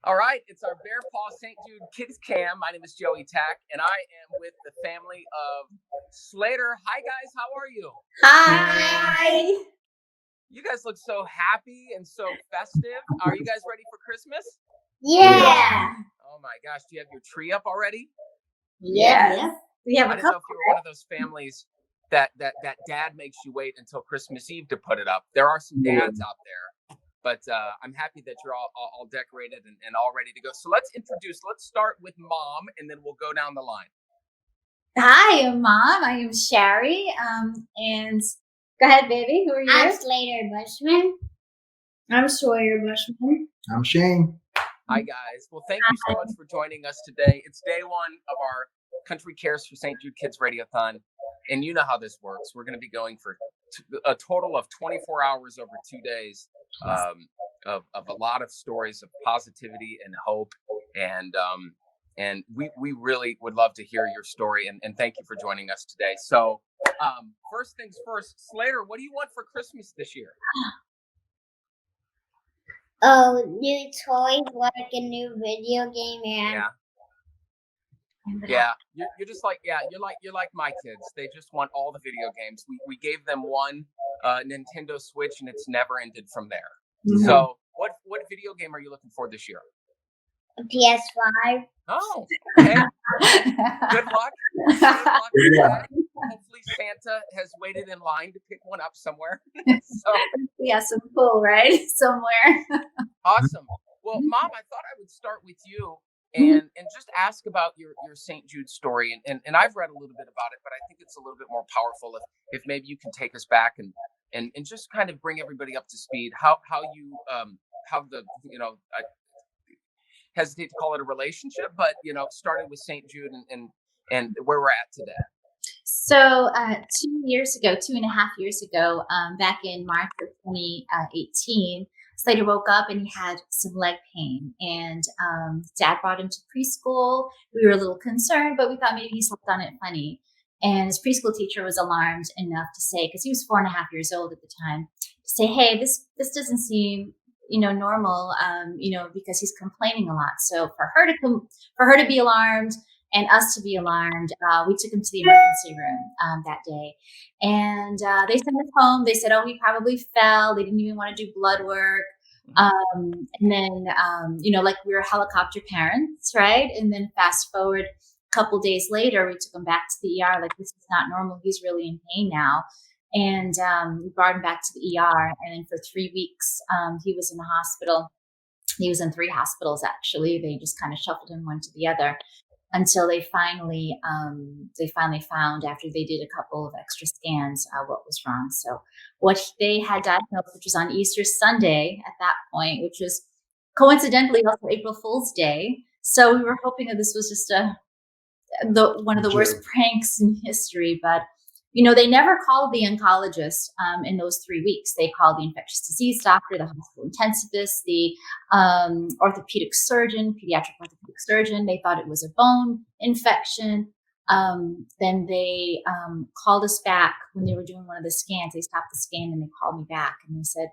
All right, it's our Bear Paw St. Jude Kids Cam. My name is Joey Tack, and I am with the family of Slater. Hi, guys. How are you? Hi. You guys look so happy and so festive. Are you guys ready for Christmas? Yeah. Oh my gosh, do you have your tree up already? Yes. We have I a didn't know couple. if you were one of those families that dad makes you wait until Christmas Eve to put it up. There are some dads out there, but I'm happy that you're all decorated and all ready to go. So let's start with Mom, and then we'll go down the line. Hi, I'm Mom. I am Sherry. And go ahead, baby. Who are you? I'm Slater Bushman. I'm Sawyer Bushman. I'm Shane. Hi, guys. Well, thank you so much for joining us today. It's day one of our Country Cares for St. Jude Kids Radiothon. And you know how this works. We're going to be going for a total of 24 hours over 2 days of a lot of stories of positivity and hope. And we really would love to hear your story. And thank you for joining us today. So first things first, Slater, what do you want for Christmas this year? Oh, new toys, like a new video game, and Yeah, you're just like you're like my kids. They just want all the video games. We gave them one Nintendo Switch, and it's never ended from there. Mm-hmm. So what video game are you looking for this year? a PS5. Oh, okay. Good luck. Good luck with that. Hopefully Santa has waited in line to pick one up somewhere. So yeah, some pull, right? Somewhere. Awesome. Well, Mom, I thought I would start with you and just ask about your St. Jude story. And I've read a little bit about it, but I think it's a little bit more powerful if maybe you can take us back and just kind of bring everybody up to speed. How you how the I hesitate to call it a relationship, but started with St. Jude and where we're at today. So 2.5 years ago, back in March of 2018, Slater woke up and he had some leg pain, and Dad brought him to preschool. We were a little concerned, but we thought maybe he slept on it funny. And his preschool teacher was alarmed enough to say, because he was 4.5 years old at the time, to say, "Hey, this doesn't seem normal, because he's complaining a lot." So for her to be alarmed and us to be alarmed, we took him to the emergency room that day. And they sent us home. They said, "Oh, he probably fell." They didn't even want to do blood work. And then, like we were helicopter parents, right? And then fast forward a couple days later, we took him back to the ER. Like, this is not normal. He's really in pain now. And we brought him back to the ER. And then for 3 weeks, he was in the hospital. He was in 3 hospitals, actually. They just kind of shuffled him one to the other until they finally found, after they did a couple of extra scans, what was wrong. So what they had diagnosed, which was on Easter Sunday at that point, which was coincidentally also April Fool's Day. So we were hoping that this was just one of the worst pranks in history, but they never called the oncologist in those 3 weeks. They called the infectious disease doctor, the hospital intensivist, the orthopedic surgeon, pediatric orthopedic surgeon. They thought it was a bone infection. Then they called us back when they were doing one of the scans. They stopped the scan and they called me back and they said,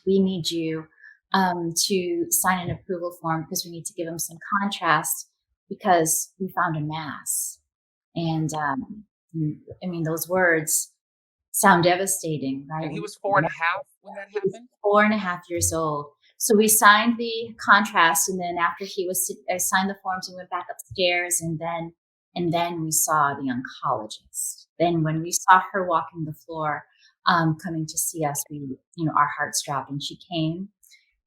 "We need you to sign an approval form because we need to give him some contrast because we found a mass." And I mean, those words sound devastating, right? And he was 4.5 when that happened? 4.5 years old. So we signed the contrast, and then after I signed the forms, we went back upstairs, and then we saw the oncologist. Then when we saw her walking the floor, coming to see us, our hearts dropped, and she came.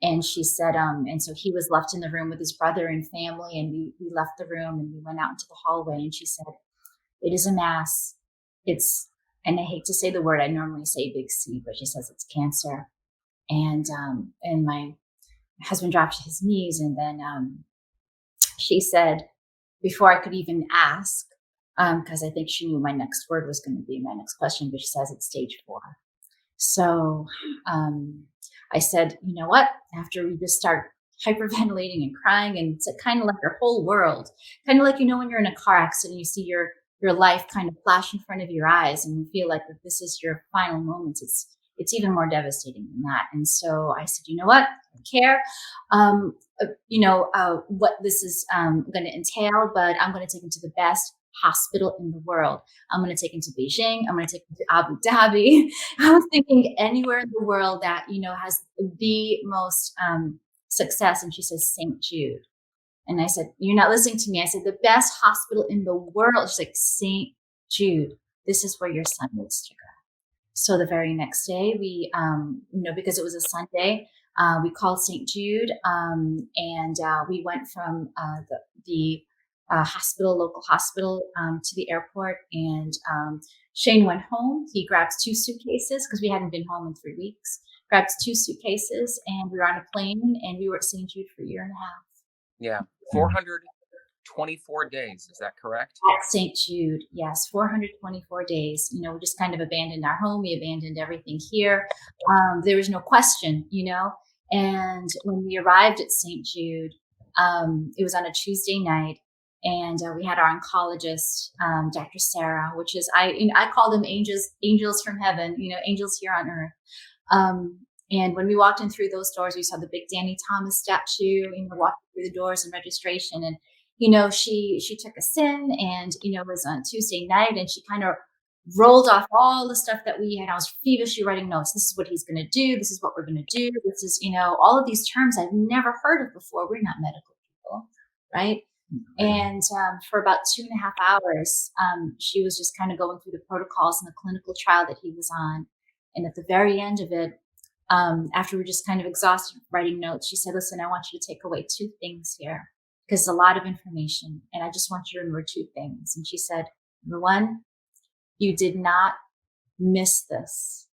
And she said, and so he was left in the room with his brother and family, and we left the room and we went out into the hallway, and she said, "It is a mass. And I hate to say the word, I normally say big C, but she says it's cancer." And my husband dropped to his knees, and then she said, before I could even ask, because I think she knew my next word was going to be my next question, but she says it's stage 4. So I said, "You know what?" After we just start hyperventilating and crying, and it's kind of like your whole world, kind of like when you're in a car accident, you see your life kind of flash in front of your eyes, and you feel like that this is your final moments. It's even more devastating than that. And so I said, "You know what? I don't care. what this is going to entail, but I'm going to take him to the best hospital in the world. I'm going to take him to Beijing. I'm going to take him to Abu Dhabi. I was thinking anywhere in the world that, has the most success. And she says, St. Jude. And I said, you're not listening to me. I said, the best hospital in the world. She's like, St. Jude, this is where your son needs to go. So the very next day, we, because it was a Sunday, we called St. Jude, and we went from the local hospital, to the airport. And Shane went home. He grabs 2 suitcases because we hadn't been home in 3 weeks. Grabs 2 suitcases, and we were on a plane, and we were at St. Jude for a year and a half. Yeah, 424 days. Is that correct? At St. Jude, yes, 424 days. We just kind of abandoned our home. We abandoned everything here. There was no question, And when we arrived at St. Jude, it was on a Tuesday night, and we had our oncologist, Dr. Sarah, which is I call them angels from heaven, angels here on earth. And when we walked in through those doors, we saw the big Danny Thomas statue, walking through the doors and registration. And, she took us in, and, it was on Tuesday night, and she kind of rolled off all the stuff that we had. I was feverishly writing notes. This is what he's going to do. This is what we're going to do. This is, all of these terms I've never heard of before. We're not medical people, right? And for about 2.5 hours, she was just kind of going through the protocols and the clinical trial that he was on. And at the very end of it, after we were just kind of exhausted writing notes, she said, listen, I want you to take away 2 things here, because it's a lot of information. And I just want you to remember 2 things. And she said, number 1, you did not miss this,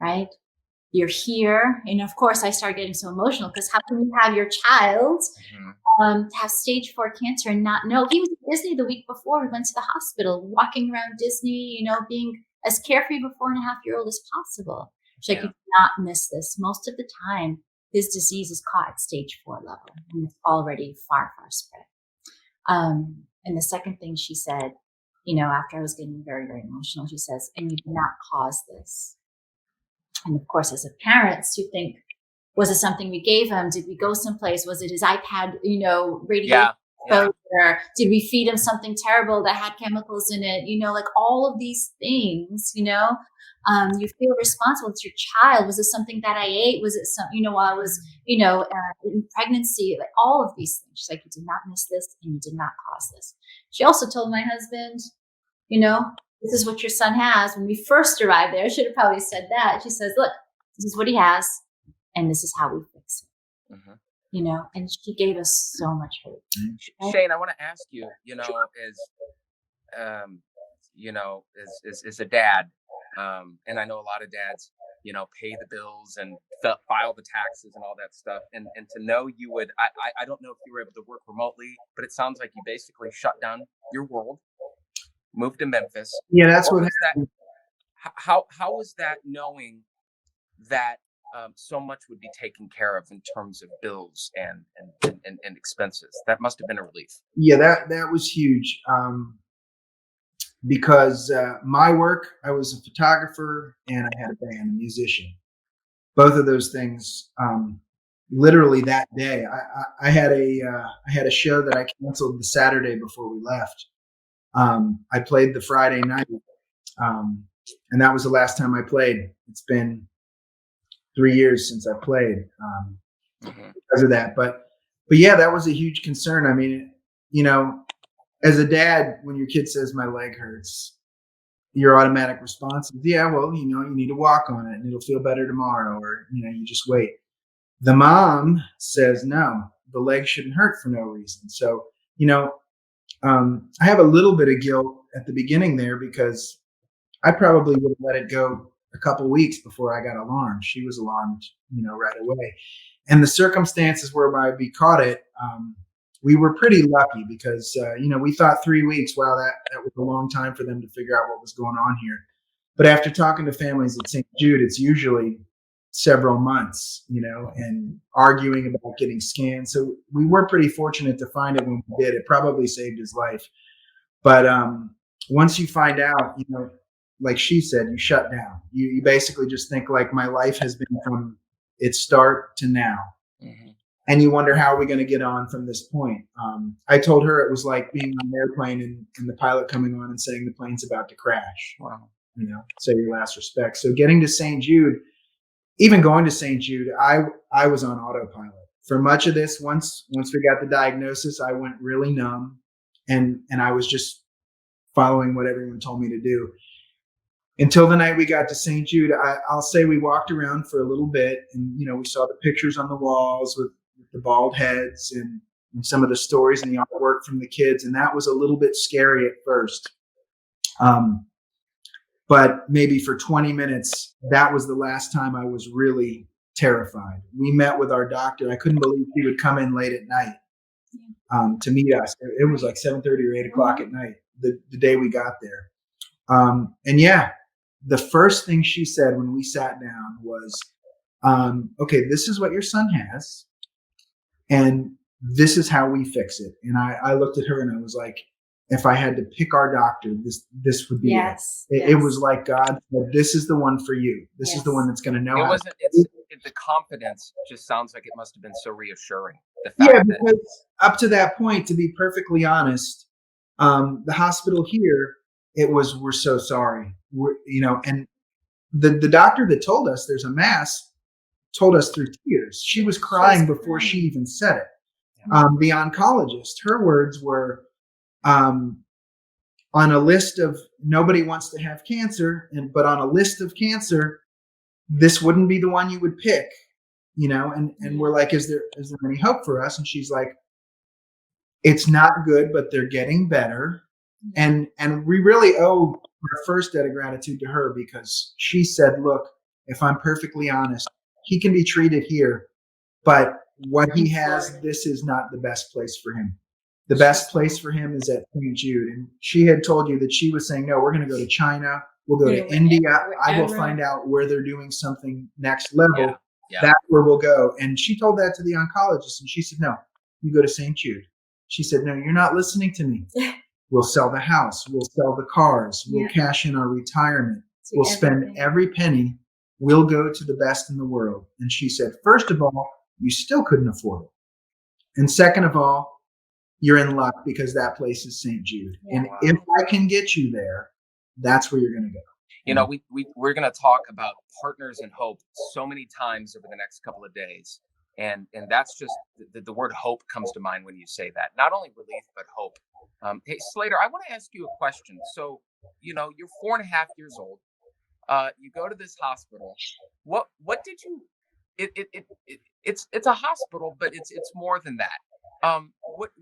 right? You're here. And of course, I started getting so emotional, because how can you have your child have stage 4 cancer and not know? He was at Disney the week before. We went to the hospital, walking around Disney, being as carefree of a 4.5-year-old as possible. She's like, you did not miss this. Most of the time, his disease is caught at stage 4 level, and it's already far, far spread. And the second thing she said, after I was getting very, very emotional, she says, and you did not cause this. And of course, as a parent, you think, was it something we gave him? Did we go someplace? Was it his iPad, radio? Yeah. Did we feed him something terrible that had chemicals in it? Like all of these things, you feel responsible. It's your child. Was it something that I ate? Was it something, while I was, in pregnancy? Like all of these things. She's like, you did not miss this, and you did not cause this. She also told my husband, this is what your son has. When we first arrived there, I should have probably said that. She says, look, this is what he has, and this is how we fix it. Mm-hmm. And she gave us so much hope. Shane, I want to ask you, as a dad, and I know a lot of dads, pay the bills and file the taxes and all that stuff. And to know you would, I don't know if you were able to work remotely, but it sounds like you basically shut down your world, moved to Memphis. Yeah, that's what happened. How was that, knowing that so much would be taken care of in terms of bills and expenses? That must have been a relief. Yeah, that was huge. Because my work, I was a photographer and I had a band, a musician. Both of those things, literally that day, I had a show that I canceled the Saturday before we left. I played the Friday night, and that was the last time I played. It's been 3 years since I played because of that. But yeah, that was a huge concern. I mean, as a dad, when your kid says my leg hurts, your automatic response is, yeah, well, you need to walk on it and it'll feel better tomorrow, or, you just wait. The mom says, no, the leg shouldn't hurt for no reason. So, I have a little bit of guilt at the beginning there, because I probably would have let it go a couple weeks before I got alarmed. She was alarmed, right away. And the circumstances whereby we caught it, we were pretty lucky, because, we thought 3 weeks, wow, that was a long time for them to figure out what was going on here. But after talking to families at St. Jude, it's usually several months, and arguing about getting scans. So we were pretty fortunate to find it when we did. It probably saved his life. But once you find out, like she said, you shut down. You basically just think, like, my life has been from its start to now. Mm-hmm. and you wonder, how are we going to get on from this point? I told her it was like being on an airplane and the pilot coming on and saying the plane's about to crash. Wow. Say your last respect. So getting to St. Jude, even going to St. Jude, I was on autopilot for much of this. Once we got the diagnosis, I went really numb, and I was just following what everyone told me to do. Until the night we got to St. Jude, I'll say we walked around for a little bit, and we saw the pictures on the walls with the bald heads and some of the stories and the artwork from the kids, and that was a little bit scary at first. But maybe for 20 minutes, that was the last time I was really terrified. We met with our doctor. I couldn't believe he would come in late at night to meet us. It was like 7:30 or 8 o'clock at night, the day we got there. And the first thing she said when we sat down was, okay, this is what your son has, and this is how we fix it. And I looked at her and I was like, if I had to pick our doctor, this would be it. It was like God said, this is the one for you. This is the one that's going to know. The confidence just sounds like it must have been so reassuring. Because up to that point, to be perfectly honest, the hospital here, it was, we're so sorry. And the doctor that told us there's a mass told us through tears. She was crying before she even said it. The oncologist, her words were, on a list of, nobody wants to have cancer, but on a list of cancer, this wouldn't be the one you would pick, and we're like, is there any hope for us? And she's like, it's not good, but they're getting better. And we really owe our first debt of gratitude to her, because she said, look, if I'm perfectly honest, he can be treated here, but what he has, this is not the best place for him. The best place for him is at St. Jude. And she had told you that she was saying, no, we're going to go to China. We'll go to India. I will find out where they're doing something next level. That's where we'll go. And she told that to the oncologist. And she said, no, you go to St. Jude. She said, no, you're not listening to me. We'll sell the house. We'll sell the cars. We'll cash in our retirement. We'll spend every penny. We'll go to the best in the world. And she said, first of all, you still couldn't afford it. And second of all, you're in luck, because that place is St. Jude. And if I can get you there, that's where you're going to go. We're going to talk about partners in hope so many times over the next couple of days. And that's just the word hope comes to mind when you say that. Not only relief, but hope. Hey, Slater, I want to ask you a question. So, you're 4.5 years old. You go to this hospital. What did you? It's a hospital, but it's more than that.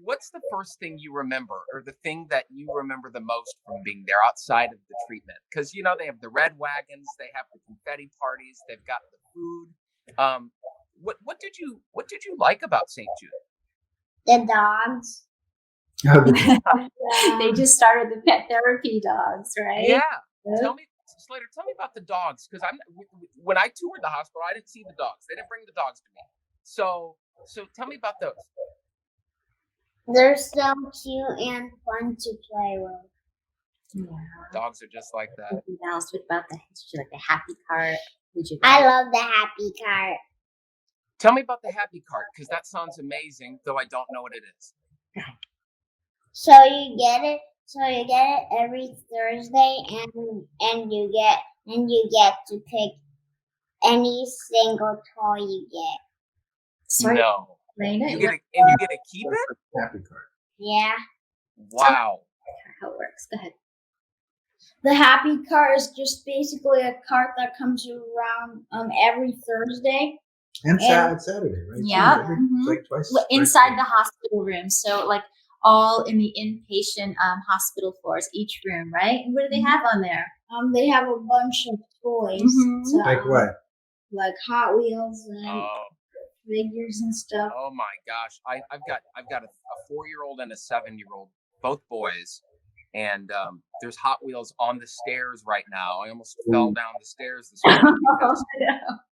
What's the first thing you remember, or the thing that you remember the most from being there outside of the treatment? Because they have the red wagons, they have the confetti parties, they've got the food. What did you like about St. Jude? The dogs. They just started the pet therapy dogs, right? Yeah. Slater, tell me about the dogs, because when I toured the hospital, I didn't see the dogs. They didn't bring the dogs to me. So tell me about those. They're so cute and fun to play with. Dogs are just like that. What else? What about did you like the happy cart? I love the happy cart. Tell me about the happy cart, because that sounds amazing, though I don't know what it is. So you get it. So you get it every Thursday, and you get to pick any single toy you get. Sorry. No. You get to keep it? Happy card. Yeah. Wow. How it works. Go ahead. The happy cart is just basically a cart that comes around every Thursday. And Saturday, right? Yeah. It's like twice. Inside the hospital room. So like all in the inpatient hospital floors, each room, right? And what do they have on there? They have a bunch of toys. Mm-hmm. Like what? Like Hot Wheels and figures and stuff. Oh my gosh. I've got a 4-year-old and a 7-year-old, both boys. And there's Hot Wheels on the stairs right now. I almost fell down the stairs this morning.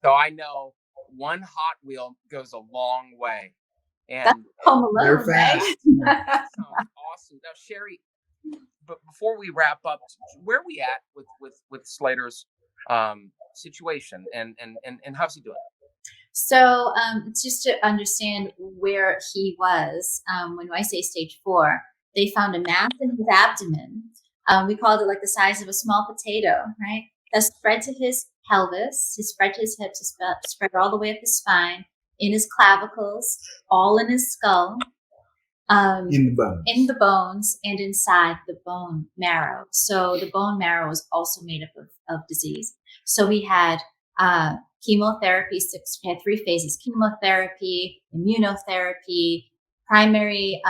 So I know one Hot Wheel goes a long way. And they're fast. That sounds awesome. Now, Sherry, but before we wrap up, where are we at with Slater's situation, and how's he doing? So it's just to understand where he was. When I say stage 4, they found a mass in his abdomen. We called it like the size of a small potato, right? That spread to his pelvis, to spread to his hips, to spread all the way up his spine, in his clavicles, all in his skull. In the bones, and inside the bone marrow. So the bone marrow is also made up of disease. So we had chemotherapy. We had 3 phases: chemotherapy, immunotherapy, primary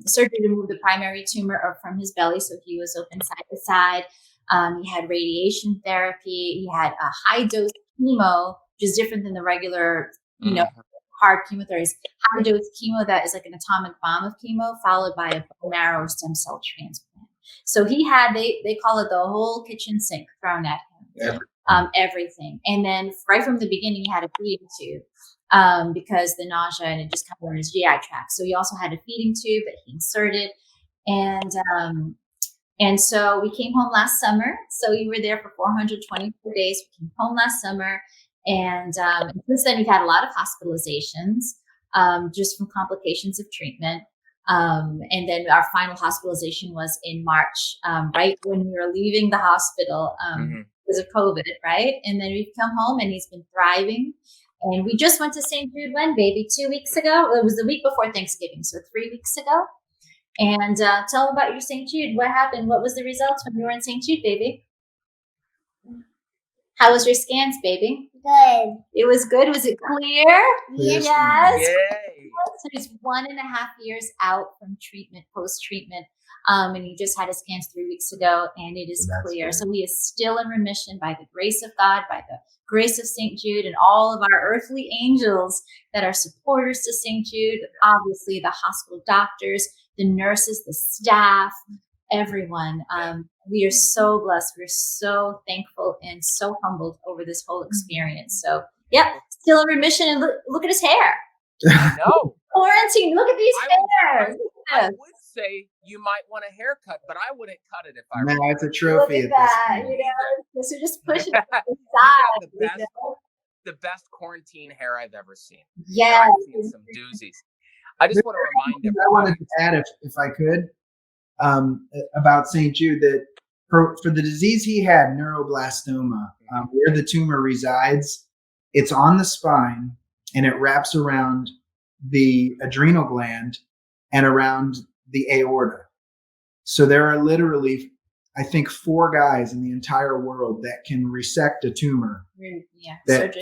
surgery to remove the primary tumor from his belly, so he was open side to side. He had radiation therapy. He had a high dose chemo, which is different than the regular, hard chemotherapy. High dose chemo that is like an atomic bomb of chemo, followed by a bone marrow stem cell transplant. So he had, they call it the whole kitchen sink thrown at him. Everything. And then right from the beginning, he had a feeding tube because the nausea, and it just covered in his GI tract. So he also had a feeding tube that he inserted. And so we came home last summer. So we were there for 424 days. We came home last summer. And since then, we've had a lot of hospitalizations just from complications of treatment. And then our final hospitalization was in March, right when we were leaving the hospital because of COVID, right? And then we've come home and he's been thriving. And we just went to St. Jude when, baby? 2 weeks ago? It was the week before Thanksgiving, so 3 weeks ago. And tell them about your St. Jude. What happened? What was the results when you were in St. Jude, baby? How was your scans, baby? Good. It was good. Was it clear? Yes. Yay. So he's 1.5 years out from treatment, post-treatment. And he just had his scans 3 weeks ago, and it is clear. So he is still in remission by the grace of God, by the grace of St. Jude, and all of our earthly angels that are supporters to St. Jude. Obviously, the hospital doctors, the nurses, the staff, everyone. We are so blessed. We're so thankful and so humbled over this whole experience. So, yep, still in remission. And look at his hair. No. Quarantine. Look at these hairs. I would say you might want a haircut, but I wouldn't cut it if I were. No, it's a trophy. Look at that. So just push it aside. The best quarantine hair I've ever seen. Yeah. I've seen some doozies. I just want to remind everyone. I wanted to add, if I could, about St. Jude, that for the disease he had, neuroblastoma, where the tumor resides, it's on the spine and it wraps around the adrenal gland and around the aorta. So there are literally, I think, 4 guys in the entire world that can resect a tumor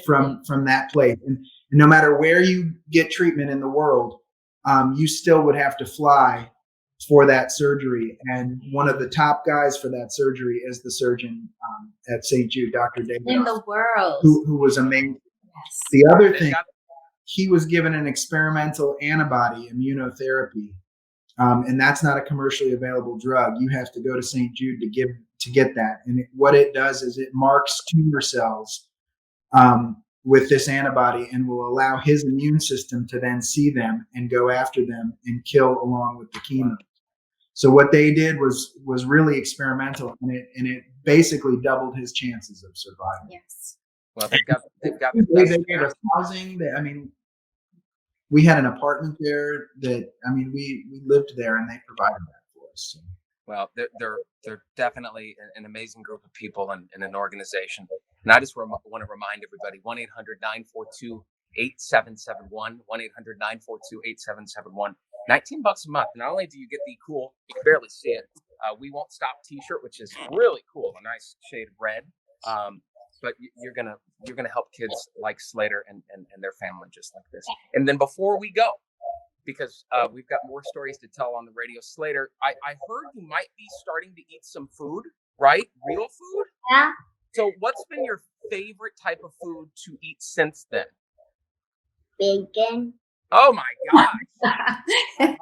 from that place. And no matter where you get treatment in the world, you still would have to fly for that surgery. And one of the top guys for that surgery is the surgeon at St. Jude, Dr. David. In the world. Who was amazing. Yes. The other thing, he was given an experimental antibody immunotherapy. And that's not a commercially available drug. You have to go to St. Jude to get that. And what it does is it marks tumor cells with this antibody and will allow his immune system to then see them and go after them and kill along with the chemo. So what they did was really experimental, and it basically doubled his chances of survival. Yes. Well, they've got they gave us housing. We had an apartment there that, we lived there, and they provided that for us. So. Well, they're definitely an amazing group of people and an organization. And I just want to remind everybody, 1-800-942-8771, 1-800-942-8771. $19 a month. Not only do you get the cool, you can barely see it, We Won't Stop t-shirt, which is really cool, a nice shade of red. But you're gonna help kids like Slater and their family just like this. And then before we go, because we've got more stories to tell on the radio, Slater, I heard you might be starting to eat some food, right? Real food? Yeah. So what's been your favorite type of food to eat since then? Bacon. Oh my gosh. Bacon's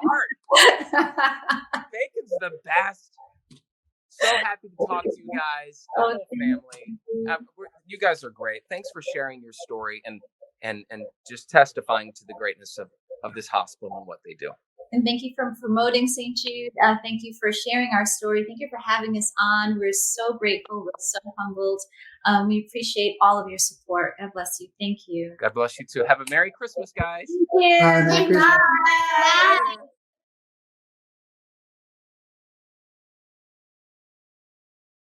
the best. So happy to talk to you guys, the whole family. You guys are great. Thanks for sharing your story and just testifying to the greatness of this hospital and what they do. And thank you for promoting St. Jude. Thank you for sharing our story. Thank you for having us on. We're so grateful. We're so humbled. We appreciate all of your support. God bless you. Thank you. God bless you too. Have a Merry Christmas, guys. Thank you. Merry Christmas. Bye.